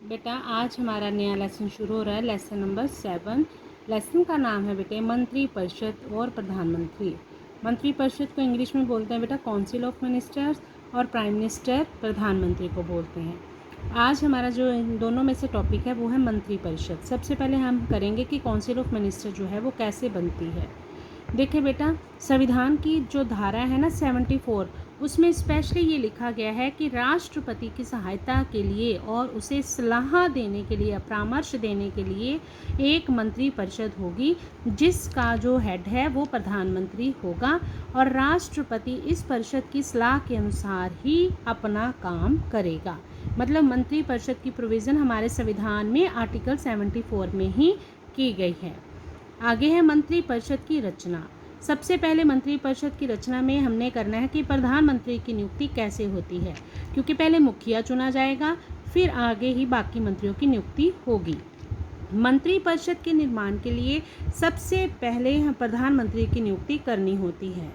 बेटा आज हमारा नया लेसन शुरू हो रहा है। Lesson number 7। लेसन का नाम है बेटे मंत्री परिषद और प्रधानमंत्री। मंत्री परिषद को इंग्लिश में बोलते हैं बेटा काउंसिल ऑफ मिनिस्टर्स, और प्राइम मिनिस्टर प्रधानमंत्री को बोलते हैं। आज हमारा जो इन दोनों में से टॉपिक है वो है मंत्री परिषद। सबसे पहले हम करेंगे कि काउंसिल ऑफ मिनिस्टर जो है वो कैसे बनती है। देखिए बेटा, संविधान की जो धारा है ना 74, उसमें स्पेशली ये लिखा गया है कि राष्ट्रपति की सहायता के लिए और उसे सलाह देने के लिए, परामर्श देने के लिए एक मंत्री परिषद होगी, जिसका जो हेड है वो प्रधानमंत्री होगा, और राष्ट्रपति इस परिषद की सलाह के अनुसार ही अपना काम करेगा। मतलब मंत्री परिषद की प्रोविज़न हमारे संविधान में आर्टिकल 74 में ही की गई है। आगे है मंत्री परिषद की रचना। सबसे पहले मंत्री परिषद की रचना में हमने करना है कि प्रधानमंत्री की नियुक्ति कैसे होती है, क्योंकि पहले मुखिया चुना जाएगा, फिर आगे ही बाकी मंत्रियों की नियुक्ति होगी। मंत्री परिषद के निर्माण के लिए सबसे पहले प्रधानमंत्री की नियुक्ति करनी होती है,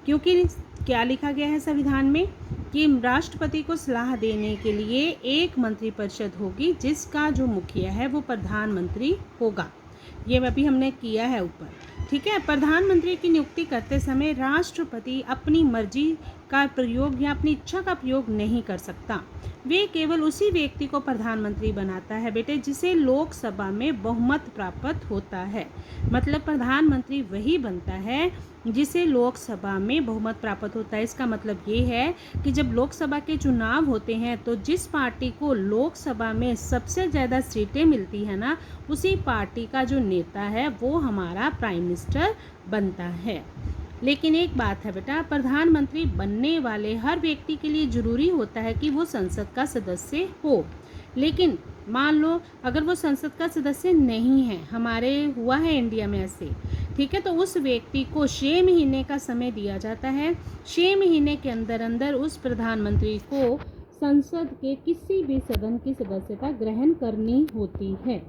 क्योंकि क्या लिखा गया है संविधान में कि राष्ट्रपति को सलाह देने के लिए एक मंत्री परिषद होगी, जिसका जो मुखिया है वो प्रधानमंत्री होगा। ये अभी हमने किया है ऊपर, ठीक है। प्रधानमंत्री की नियुक्ति करते समय राष्ट्रपति अपनी मर्जी का प्रयोग या अपनी इच्छा का प्रयोग नहीं कर सकता। वे केवल उसी व्यक्ति को प्रधानमंत्री बनाता है बेटे जिसे लोकसभा में बहुमत प्राप्त होता है। मतलब प्रधानमंत्री वही बनता है जिसे लोकसभा में बहुमत प्राप्त होता है। इसका मतलब ये है कि जब लोकसभा के चुनाव होते हैं तो जिस पार्टी को लोकसभा में सबसे ज़्यादा सीटें मिलती है ना, उसी पार्टी का जो नेता है वो हमारा प्राइम मिनिस्टर बनता है। लेकिन एक बात है बेटा, प्रधानमंत्री बनने वाले हर व्यक्ति के लिए ज़रूरी होता है कि वो संसद का सदस्य हो। लेकिन मान लो अगर वो संसद का सदस्य नहीं है, हमारे हुआ है इंडिया में ऐसे, ठीक है, तो उस व्यक्ति को 6 महीने का समय दिया जाता है। 6 महीने के अंदर अंदर उस प्रधानमंत्री को संसद के किसी भी सदन की सदस्यता ग्रहण करनी होती है।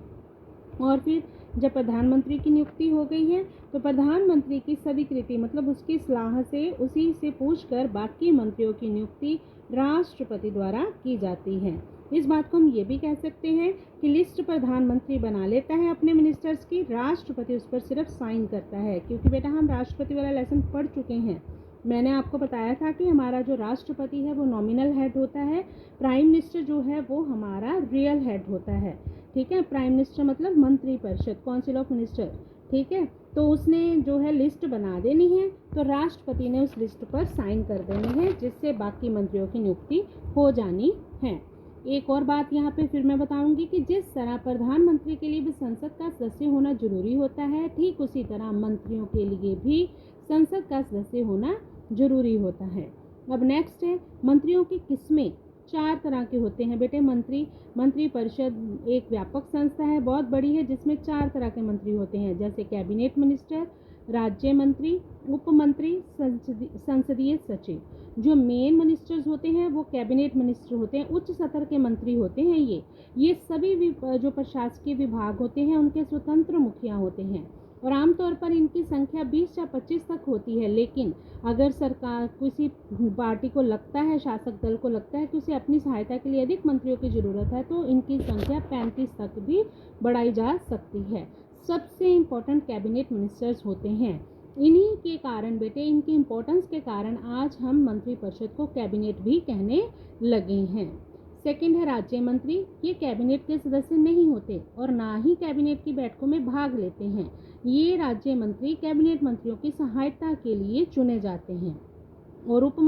और फिर जब प्रधानमंत्री की नियुक्ति हो गई है तो प्रधानमंत्री की स्वीकृति, मतलब उसकी सलाह से, उसी से पूछकर बाकी मंत्रियों की नियुक्ति राष्ट्रपति द्वारा की जाती है। इस बात को हम ये भी कह सकते हैं कि लिस्ट प्रधानमंत्री बना लेता है अपने मिनिस्टर्स की, राष्ट्रपति उस पर सिर्फ साइन करता है। क्योंकि बेटा हम राष्ट्रपति वाला लेसन पढ़ चुके हैं। मैंने आपको बताया था कि हमारा जो राष्ट्रपति है वो नॉमिनल हेड होता है, प्राइम मिनिस्टर जो है वो हमारा रियल हेड होता है, ठीक है। प्राइम मिनिस्टर मतलब मंत्री परिषद, काउंसिल ऑफ मिनिस्टर, ठीक है। तो उसने जो है लिस्ट बना देनी है, तो राष्ट्रपति ने उस लिस्ट पर साइन कर देनी है, जिससे बाकी मंत्रियों की नियुक्ति हो जानी है। एक और बात यहाँ पे फिर मैं बताऊंगी कि जिस तरह प्रधानमंत्री के लिए भी संसद का सदस्य होना जरूरी होता है, ठीक उसी तरह मंत्रियों के लिए भी संसद का सदस्य होना जरूरी होता है। अब नेक्स्ट है मंत्रियों की किस्में। 4 तरह के होते हैं बेटे मंत्री परिषद एक व्यापक संस्था है, बहुत बड़ी है, जिसमें 4 तरह के मंत्री होते हैं, जैसे कैबिनेट मिनिस्टर, राज्य मंत्री, उप मंत्री, संसदीय सचिव। जो मेन मिनिस्टर्स होते हैं वो कैबिनेट मिनिस्टर होते हैं, उच्च स्तर के मंत्री होते हैं। ये सभी जो प्रशासकीय विभाग होते हैं उनके स्वतंत्र मुखिया होते हैं, और आमतौर पर इनकी संख्या 20 या 25 तक होती है। लेकिन अगर सरकार किसी पार्टी को लगता है, शासक दल को लगता है कि उसे अपनी सहायता के लिए अधिक मंत्रियों की ज़रूरत है, तो इनकी संख्या 35 तक भी बढ़ाई जा सकती है। सबसे इम्पोर्टेंट कैबिनेट मिनिस्टर्स होते हैं। इन्हीं के कारण बेटे, इनकी इम्पोर्टेंस के कारण आज हम मंत्री परिषद को कैबिनेट भी कहने लगे हैं। सेकंड है राज्य मंत्री। ये कैबिनेट के सदस्य नहीं होते और ना ही कैबिनेट की बैठकों में भाग लेते हैं। ये राज्य मंत्री कैबिनेट मंत्रियों की सहायता के लिए चुने जाते हैं। और उप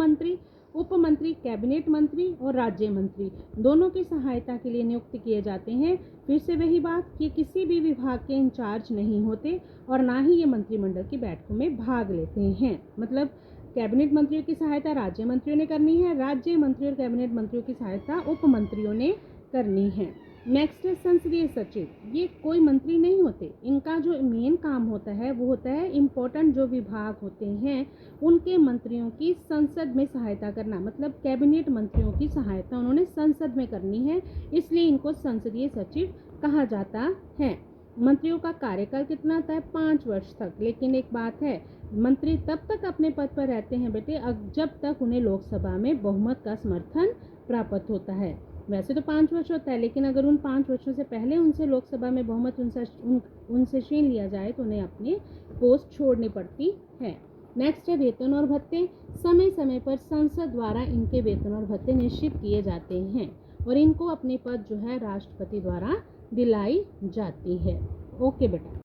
मंत्री कैबिनेट मंत्री और राज्य मंत्री दोनों की सहायता के लिए नियुक्त किए जाते हैं। फिर से वही बात कि किसी भी विभाग के इंचार्ज नहीं होते और ना ही ये मंत्रिमंडल की बैठकों में भाग लेते हैं। मतलब कैबिनेट मंत्रियों की सहायता राज्य मंत्रियों ने करनी है, राज्य मंत्री और कैबिनेट मंत्रियों की सहायता उप मंत्रियों ने करनी है। नेक्स्ट है संसदीय सचिव। ये कोई मंत्री नहीं होते, इनका जो मेन काम होता है वो होता है इम्पोर्टेंट जो विभाग होते हैं उनके मंत्रियों की संसद में सहायता करना। मतलब कैबिनेट मंत्रियों की सहायता उन्होंने संसद में करनी है, इसलिए इनको संसदीय सचिव कहा जाता है। मंत्रियों का कार्यकाल कितना होता है? 5 वर्ष तक। लेकिन एक बात है, मंत्री तब तक अपने पद पर रहते हैं बेटे जब तक उन्हें लोकसभा में बहुमत का समर्थन प्राप्त होता है। वैसे तो 5 वर्ष होता है, लेकिन अगर उन 5 वर्षों से पहले उनसे लोकसभा में बहुमत उनसे छीन लिया जाए तो उन्हें अपनी पोस्ट छोड़नी पड़ती है। नेक्स्ट है वेतन और भत्ते। समय समय पर संसद द्वारा इनके वेतन और भत्ते निश्चित किए जाते हैं और इनको अपनी पद जो है राष्ट्रपति द्वारा दिलाई जाती है। ओके बेटा।